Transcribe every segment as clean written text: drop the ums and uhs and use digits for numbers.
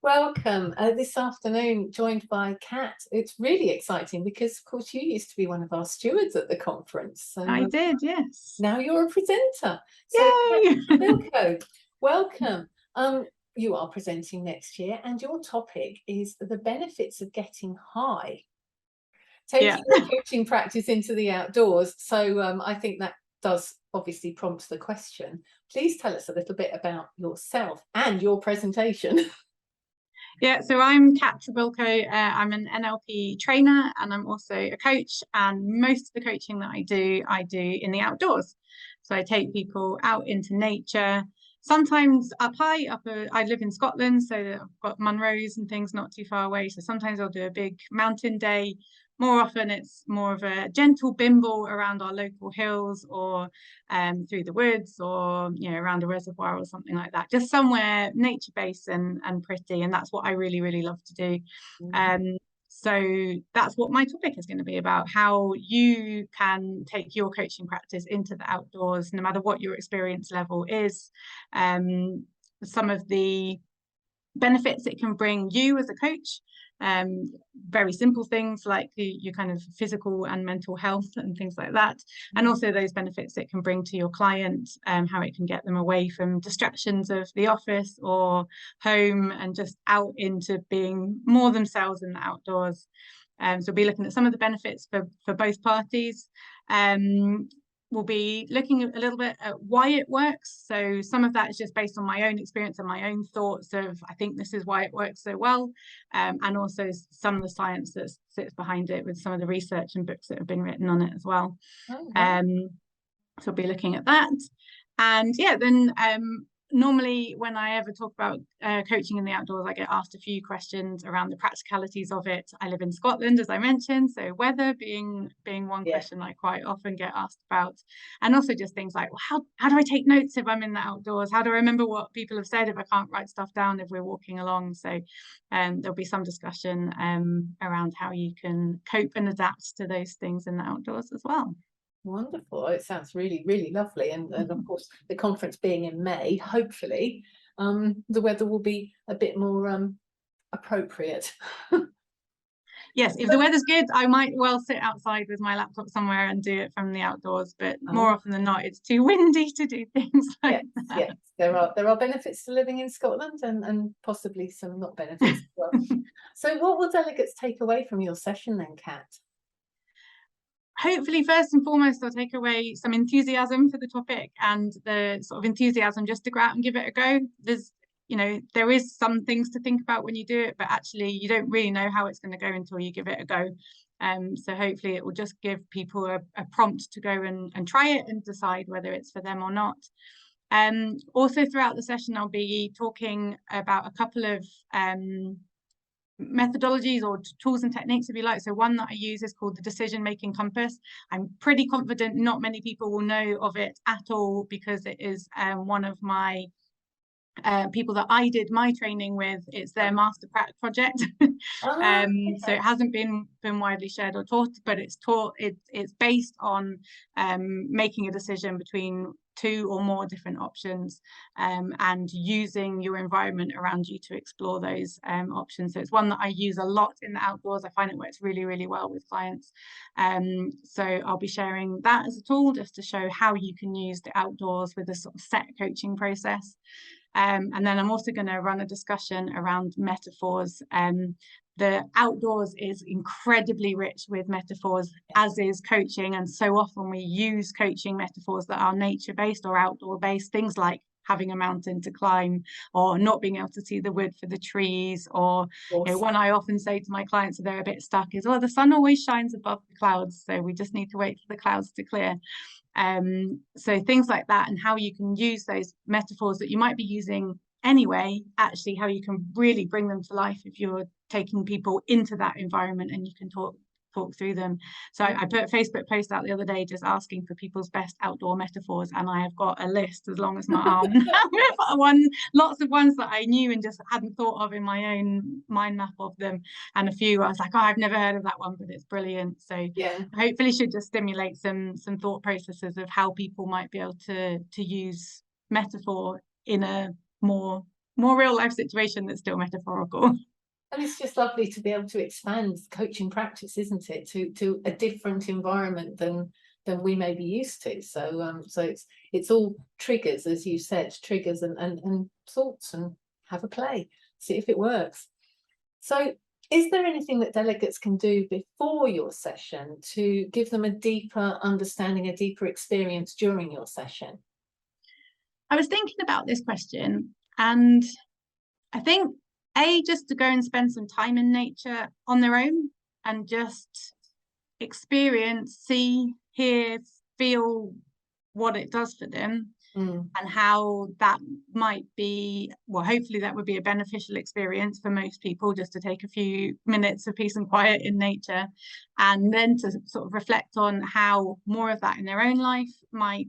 Welcome this afternoon, joined by Kat. It's really exciting because, of course, you used to be one of our stewards at the conference. So I did, yes. now you're a presenter. So, Yay! Trebilco, welcome. You are presenting next year, and your topic is the benefits of getting high, taking Yeah. your coaching practice into the outdoors. So, I think that does obviously prompt the question. Please tell us a little bit about yourself and your presentation. Yeah, so I'm Kat Trebilco. I'm an NLP trainer and I'm also a coach. And most of the coaching that I do in the outdoors. So I take people out into nature, sometimes up high. I live in Scotland, so I've got Munros and things not too far away. So sometimes I'll do a big mountain day. More often, it's more of a gentle bimble around our local hills or through the woods or around a reservoir or something like that. Just somewhere nature-based and pretty, and that's what I really, really love to do. So that's what my topic is going to be about, how you can take your coaching practice into the outdoors, no matter what your experience level is. Some of the benefits it can bring you as a coach, very simple things like your kind of physical and mental health and things like that, and also those benefits it can bring to your client, how it can get them away from distractions of the office or home and just out into being more themselves in the outdoors. So we'll be looking at some of the benefits for both parties. We'll be looking a little bit at why it works. So some of that is just based on my own experience and my own thoughts of, I think this is why it works so well. And also some of the science that sits behind it with some of the research and books that have been written on it as well. So we'll be looking at that. And yeah, then normally when I ever talk about coaching in the outdoors, I get asked a few questions around the practicalities of it. I live in Scotland, as I mentioned, so weather being one question I quite often get asked about, and also just things like, well, how do I take notes if I'm in the outdoors? How do I remember what people have said if I can't write stuff down if we're walking along? So there'll be some discussion around how you can cope and adapt to those things in the outdoors as well. Wonderful. It sounds really, really lovely. And of course, the conference being in May, hopefully, the weather will be a bit more appropriate. Yes, if the weather's good, I might well sit outside with my laptop somewhere and do it from the outdoors, but more often than not, it's too windy to do things like that. Yes, there are benefits to living in Scotland and possibly some not benefits as well. So what will delegates take away from your session then, Kat? Hopefully, first and foremost, they'll take away some enthusiasm for the topic and the sort of enthusiasm just to go out and give it a go. There is some things to think about when you do it, but actually you don't really know how it's going to go until you give it a go. So hopefully it will just give people a prompt to go and try it and decide whether it's for them or not. Also throughout the session, I'll be talking about a couple of methodologies or tools and techniques, if you like. So one that I use is called the decision-making compass. I'm pretty confident not many people will know of it at all because it is one of my people that I did my training with. It's their master project. So it hasn't been widely shared or taught, but it's based on making a decision between two or more different options, and using your environment around you to explore those options. So it's one that I use a lot in the outdoors. I find it works really, really well with clients. So I'll be sharing that as a tool just to show how you can use the outdoors with a sort of set coaching process. And then I'm also going to run a discussion around metaphors. The outdoors is incredibly rich with metaphors, as is coaching. And so often we use coaching metaphors that are nature-based or outdoor-based, things like having a mountain to climb or not being able to see the wood for the trees, or one I often say to my clients if they're a bit stuck is, well, the sun always shines above the clouds, so we just need to wait for the clouds to clear. So things like that, and how you can use those metaphors that you might be using anyway, actually how you can really bring them to life if you're taking people into that environment and you can talk through them. So I put a Facebook post out the other day just asking for people's best outdoor metaphors, and I have got a list as long as my arm lots of ones that I knew and just hadn't thought of in my own mind map of them, and a few I was like, oh, I've never heard of that one, but it's brilliant. So hopefully should just stimulate some thought processes of how people might be able to use metaphor in a more more real life situation that's still metaphorical. And it's just lovely to be able to expand coaching practice, isn't it, to a different environment than we may be used to. So it's all triggers, as you said, triggers and thoughts, and have a play, see if it works. So is there anything that delegates can do before your session to give them a deeper understanding, a deeper experience during your session? I was thinking about this question, and I think just to go and spend some time in nature on their own and just experience, see, hear, feel what it does for them, and how that might be, well, hopefully that would be a beneficial experience for most people, just to take a few minutes of peace and quiet in nature, and then to sort of reflect on how more of that in their own life might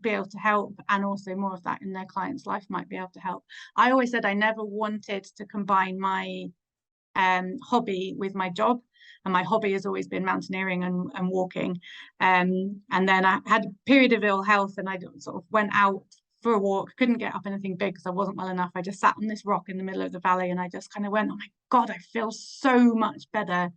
be able to help, and also more of that in their client's life might be able to help. I always said I never wanted to combine my hobby with my job, and my hobby has always been mountaineering and walking, and then I had a period of ill health, and I sort of went out for a walk, couldn't get up anything big because I wasn't well enough. I just sat on this rock in the middle of the valley, and I just kind of went, oh my God, I feel so much better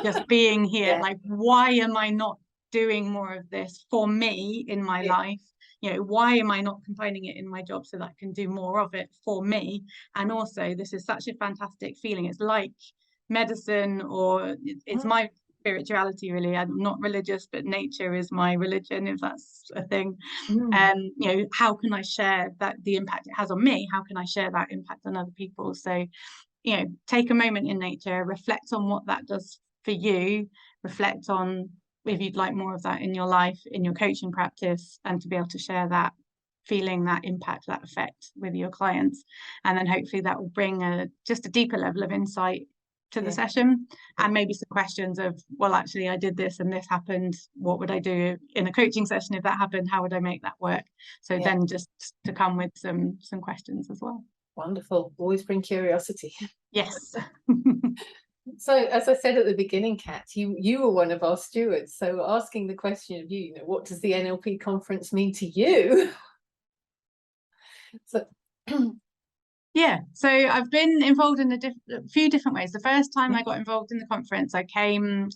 just being here. Yeah. Like, why am I not doing more of this for me in my life? You know, why am I not combining it in my job so that I can do more of it for me? And also, this is such a fantastic feeling. It's like medicine, or it's my spirituality, really. I'm not religious, but nature is my religion, if that's a thing. You know, how can I share that, the impact it has on me? How can I share that impact on other people? So, you know, take a moment in nature, reflect on what that does for you, reflect on if you'd like more of that in your life, in your coaching practice, and to be able to share that feeling, that impact, that effect with your clients. And then hopefully that will bring just a deeper level of insight to the session, and maybe some questions of, well, actually I did this and this happened, what would I do in a coaching session if that happened? How would I make that work? So then just to come with some questions as well. Wonderful. Always bring curiosity. Yes. So, as I said at the beginning, Kat, you were one of our stewards. So, asking the question of you, what does the NLP conference mean to you? So, yeah, so I've been involved in a few different ways. The first time I got involved in the conference, I came,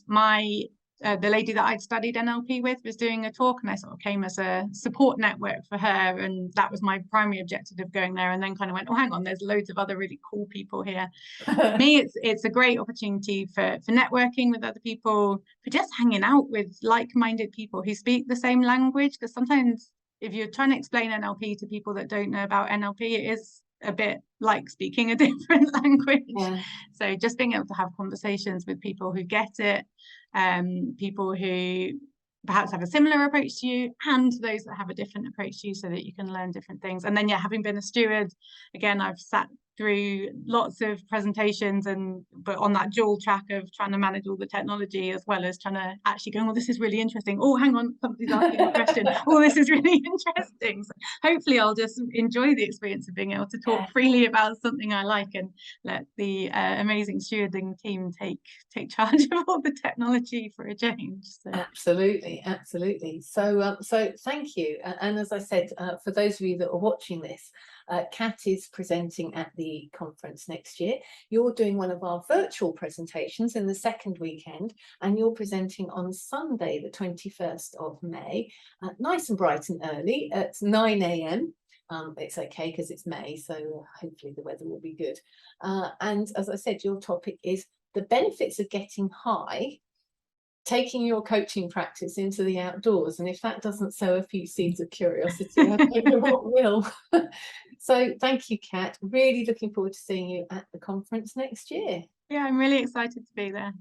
the lady that I'd studied NLP with was doing a talk, and I sort of came as a support network for her, and that was my primary objective of going there. And then kind of went, oh, hang on, there's loads of other really cool people here. For me, it's a great opportunity for networking with other people, for just hanging out with like-minded people who speak the same language, because sometimes if you're trying to explain NLP to people that don't know about NLP, it is a bit like speaking a different language. So just being able to have conversations with people who get it, people who perhaps have a similar approach to you, and those that have a different approach to you, so that you can learn different things. And then having been a steward, again, I've sat through lots of presentations, but on that dual track of trying to manage all the technology as well as trying to actually go, oh, this is really interesting. Oh, hang on, somebody's asking a question. Oh, this is really interesting. So hopefully I'll just enjoy the experience of being able to talk freely about something I like, and let the amazing stewarding team take charge of all the technology for a change. So. Absolutely. So thank you. And as I said, for those of you that are watching this, Kat is presenting at the conference next year. You're doing one of our virtual presentations in the second weekend, and you're presenting on Sunday, the 21st of May, nice and bright and early at 9 a.m. It's okay because it's May, so hopefully the weather will be good. And as I said, your topic is the benefits of getting high, taking your coaching practice into the outdoors. And if that doesn't sow a few seeds of curiosity, I don't know what will. So thank you, Kat. Really looking forward to seeing you at the conference next year. Yeah, I'm really excited to be there.